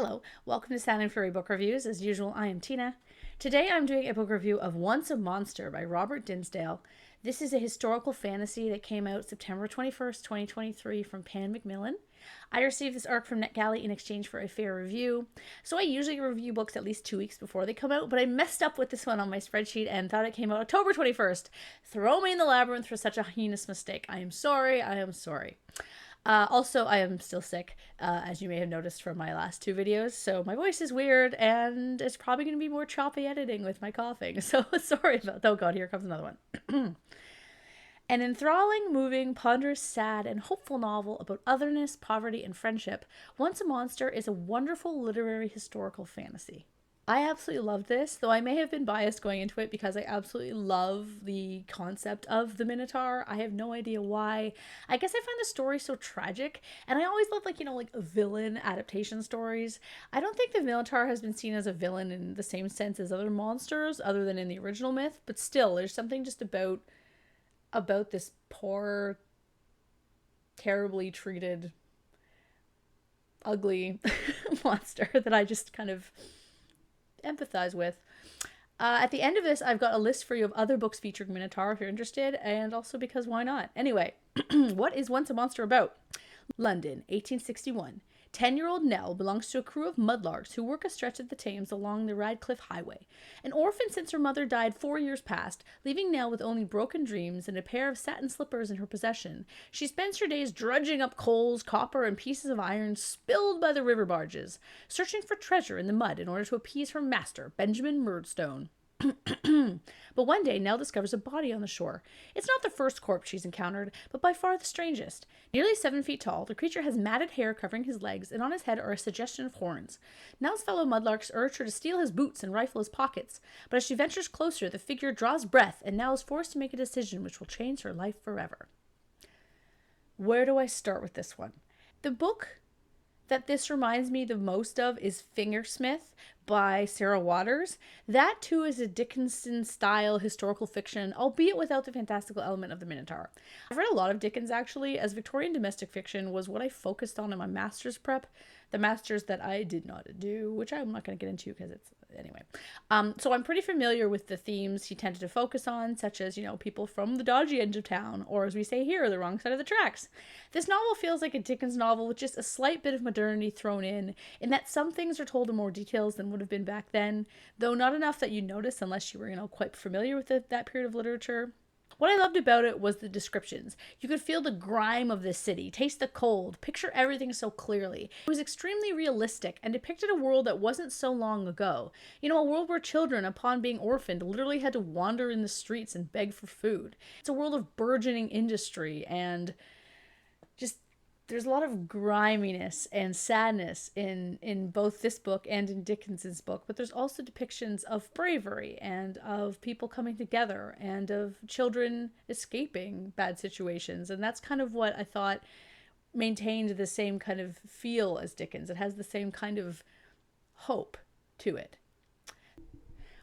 Hello, welcome to Sound and Flurry Book Reviews. As usual, I am Tina. Today I'm doing a book review of Once a Monster by Robert Dinsdale. This is a historical fantasy that came out September 21st, 2023 from Pan Macmillan. I received this arc from NetGalley in exchange for a fair review. So I usually review books at least 2 weeks before they come out, but I messed up with this one on my spreadsheet and thought it came out October 21st. Throw me in the labyrinth for such a heinous mistake. I am sorry. Also, I am still sick, as you may have noticed from my last 2 videos, so my voice is weird, and it's probably going to be more choppy editing with my coughing, so sorry about that. Oh god, here comes another one. An enthralling, moving, ponderous, sad, and hopeful novel about otherness, poverty, and friendship, Once a Monster is a wonderful literary historical fantasy. I absolutely loved this, though I may have been biased going into it because I absolutely love the concept of the Minotaur. I have no idea why. I guess I find the story so tragic, and I always love, like villain adaptation stories. I don't think the Minotaur has been seen as a villain in the same sense as other monsters, other than in the original myth, but still, there's something just about this poor, terribly treated, ugly monster that I just kind of empathize with. At the end of this, I've got a list for you of other books featuring Minotaur if you're interested, and also because why not? Anyway, what is Once a Monster about? London, 1861. 10-year-old Nell belongs to a crew of mudlarks who work a stretch of the Thames along the Radcliffe Highway. An orphan since her mother died 4 years past, leaving Nell with only broken dreams and a pair of satin slippers in her possession. She spends her days drudging up coals, copper, and pieces of iron spilled by the river barges, searching for treasure in the mud in order to appease her master, Benjamin Murdstone. But one day, Nell discovers a body on the shore. It's not the first corpse she's encountered, but by far the strangest. Nearly 7 feet tall, the creature has matted hair covering his legs, and on his head are a suggestion of horns. Nell's fellow mudlarks urge her to steal his boots and rifle his pockets, but as she ventures closer, the figure draws breath, and Nell is forced to make a decision which will change her life forever. Where do I start with this one? The book that this reminds me the most of is Fingersmith by Sarah Waters. That too is a Dickinson-style historical fiction, albeit without the fantastical element of the Minotaur. I've read a lot of Dickens actually, as Victorian domestic fiction was what I focused on in my master's prep, the master's that I did not do, which I'm not going to get into because it's anyway. So I'm pretty familiar with the themes he tended to focus on, such as, people from the dodgy end of town, or as we say here, the wrong side of the tracks. This novel feels like a Dickens novel with just a slight bit of modernity thrown in that some things are told in more details than would have been back then, though not enough that you notice unless you were, quite familiar with that period of literature. What I loved about it was the descriptions. You could feel the grime of the city, taste the cold, picture everything so clearly. It was extremely realistic and depicted a world that wasn't so long ago. A world where children, upon being orphaned, literally had to wander in the streets and beg for food. It's a world of burgeoning industry and just there's a lot of griminess and sadness in both this book and in Dickens's book, but there's also depictions of bravery and of people coming together and of children escaping bad situations. And that's kind of what I thought maintained the same kind of feel as Dickens. It has the same kind of hope to it.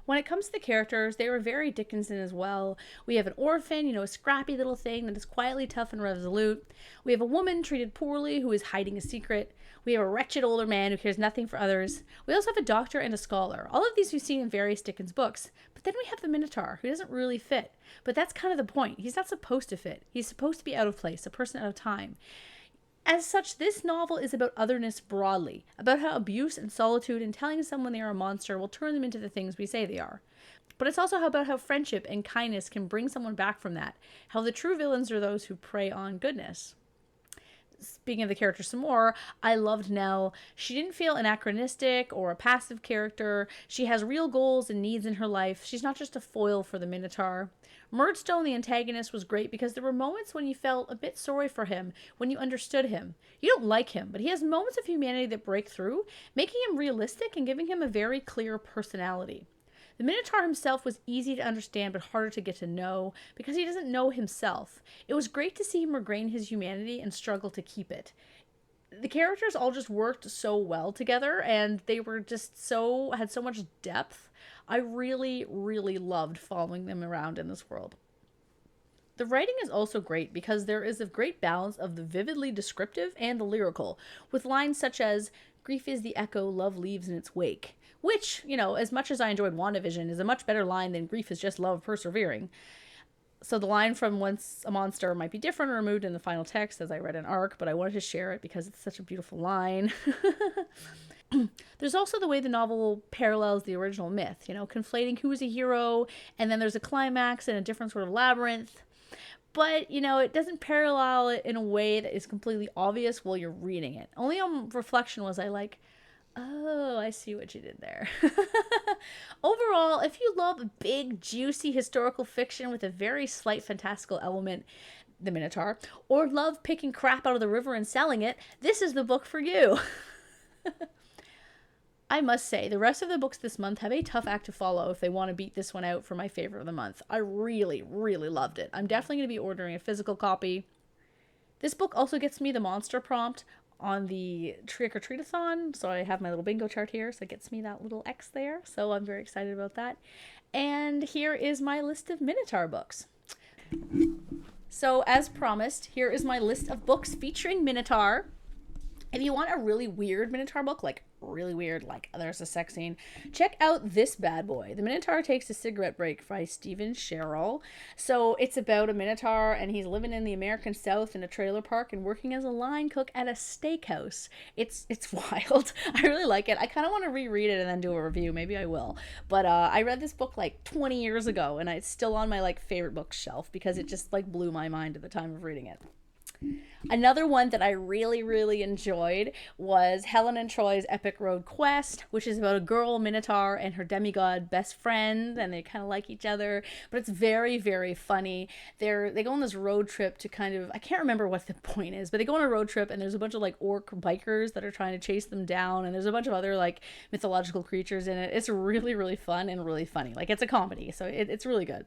When it comes to the characters, they were very Dickensian as well. We have an orphan, a scrappy little thing that is quietly tough and resolute. We have a woman treated poorly who is hiding a secret. We have a wretched older man who cares nothing for others. We also have a doctor and a scholar. All of these we've seen in various Dickens books. But then we have the Minotaur, who doesn't really fit. But that's kind of the point. He's not supposed to fit. He's supposed to be out of place, a person out of time. As such, this novel is about otherness broadly, about how abuse and solitude and telling someone they are a monster will turn them into the things we say they are. But it's also about how friendship and kindness can bring someone back from that, how the true villains are those who prey on goodness. Speaking of the character some more, I loved Nell. She didn't feel anachronistic or a passive character. She has real goals and needs in her life. She's not just a foil for the Minotaur. Murdstone, the antagonist, was great because there were moments when you felt a bit sorry for him, when you understood him. You don't like him, but he has moments of humanity that break through, making him realistic and giving him a very clear personality. The Minotaur himself was easy to understand but harder to get to know because he doesn't know himself. It was great to see him regain his humanity and struggle to keep it. The characters all just worked so well together and they were just had so much depth. I really, really loved following them around in this world. The writing is also great because there is a great balance of the vividly descriptive and the lyrical, with lines such as, "Grief is the echo love leaves in its wake," which, as much as I enjoyed WandaVision, is a much better line than "Grief is just love persevering." So the line from "Once a monster" might be different or removed in the final text as I read an arc, but I wanted to share it because it's such a beautiful line. There's also the way the novel parallels the original myth, conflating who is a hero, and then there's a climax and a different sort of labyrinth. But, it doesn't parallel it in a way that is completely obvious while you're reading it. Only on reflection was I like, oh, I see what you did there. Overall, if you love big, juicy historical fiction with a very slight fantastical element, The Minotaur, or love picking crap out of the river and selling it, this is the book for you. I must say, the rest of the books this month have a tough act to follow if they want to beat this one out for my favorite of the month. I really, really loved it. I'm definitely going to be ordering a physical copy. This book also gets me the monster prompt on the Trick or Treat-a-thon, so I have my little bingo chart here, so it gets me that little X there, so I'm very excited about that. And here is my list of Minotaur books. So, as promised, here is my list of books featuring Minotaur. If you want a really weird Minotaur book, like really weird, like there's a sex scene, check out this bad boy. The Minotaur Takes a Cigarette Break by Stephen Sherrill. So it's about a Minotaur, and he's living in the American South in a trailer park and working as a line cook at a steakhouse. It's wild. I really like it. I kind of want to reread it and then do a review. Maybe I will. But I read this book like 20 years ago, and it's still on my like favorite bookshelf because it just like blew my mind at the time of reading it. Another one that I really, really enjoyed was Helen and Troy's Epic Road Quest, which is about a girl, Minotaur, and her demigod best friend, and they kind of like each other, but it's very, very funny. They go on this road trip to kind of, I can't remember what the point is, but they go on a road trip, and there's a bunch of like orc bikers that are trying to chase them down, and there's a bunch of other like mythological creatures in it. It's really, really fun and really funny. Like, it's a comedy, so it's really good.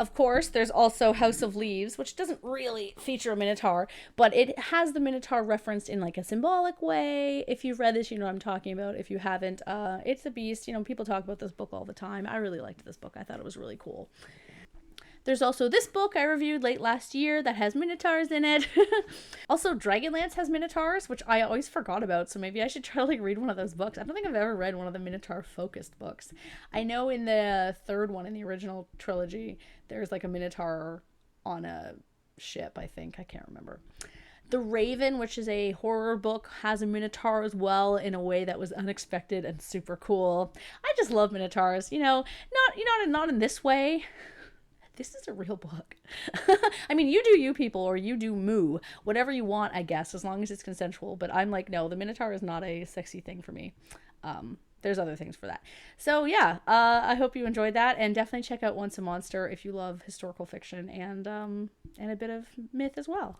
Of course, there's also House of Leaves, which doesn't really feature a Minotaur, but it has the Minotaur referenced in like a symbolic way. If you've read this, you know what I'm talking about. If you haven't, it's a beast. People talk about this book all the time. I really liked this book. I thought it was really cool. There's also this book I reviewed late last year that has Minotaurs in it. Also, Dragonlance has Minotaurs, which I always forgot about, so maybe I should try to like read one of those books. I don't think I've ever read one of the Minotaur-focused books. I know in the third one in the original trilogy, there's like a Minotaur on a ship, I think. I can't remember. The Raven, which is a horror book, has a Minotaur as well in a way that was unexpected and super cool. I just love Minotaurs, not in this way. This is a real book. I mean, you do you, people, or you do moo. Whatever you want, I guess, as long as it's consensual. But I'm like, no, the Minotaur is not a sexy thing for me. There's other things for that. So, yeah, I hope you enjoyed that. And definitely check out Once a Monster if you love historical fiction and a bit of myth as well.